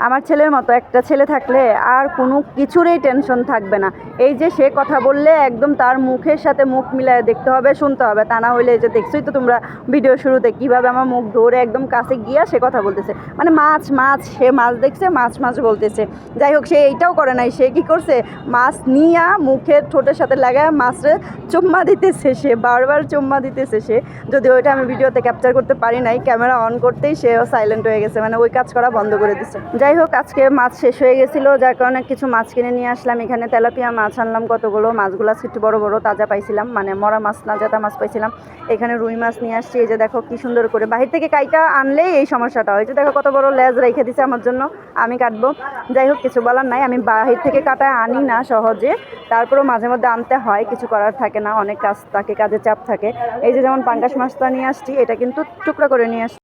আমার ছেলের মতো একটা ছেলে থাকলে আর কোনো কিছুরই টেনশন থাকবে না। এই যে সে কথা বললে একদম তার মুখের সাথে মুখ মিলায়ে দেখতে হবে, শুনতে হবে, তা না হইলে এই যে দেখছোই তো তোমরা ভিডিও শুরুতে কীভাবে আমার মুখ ধরে একদম কাছে গিয়া সে কথা বলতেছে, মানে মাছ মাছ, সে মাছ দেখছে মাছ মাছ বলতেছে। যাই হোক, সে এইটাও করে নাই, সে কী করছে, মাছ নিয়া মুখের ঠোঁটের সাথে লাগায় মাছরে চুম্মা দিতেছে, সে বারবার চুম্মা দিতেছে সে। যদি ওইটা আমি ভিডিওতে ক্যাপচার করতে পারি নাই, ক্যামেরা অন করতেই সে সাইলেন্ট হয়ে গেছে, মানে ওই কাজ করা বন্ধ করে দিছে। যাই হোক, আজকে মাছ শেষ হয়ে গেছিলো, যার কারণে কিছু মাছ কিনে নিয়ে আসলাম। এখানে তেলাপিয়া মাছ আনলাম কতগুলো, মাছগুলো একটু বড় বড় তাজা পাইছিলাম, মানে মরা মাছ না, জাতা মাছ পাইছিলাম। এখানে রুই মাছ নিয়ে আসছি, এই যে দেখো কি সুন্দর করে, বাহির থেকে কাইটা আনলেই এই সমস্যাটা হয়। যে দেখো কত বড় লেজ রেখে দিছে আমার জন্য, আমি কাটবো। যাই হোক, কিছু বলার নাই, আমি বাহির থেকে কাটায় আনি না সহজে, তারপরেও মাঝে মধ্যে আনতে হয়, কিছু করার থাকে না, অনেক কাজ থাকে, কাজের চাপ থাকে। এই যে যেমন পাঙ্গাস মাছটা নিয়ে আসছি, এটা কিন্তু টুকরা করে নিয়ে আসছি।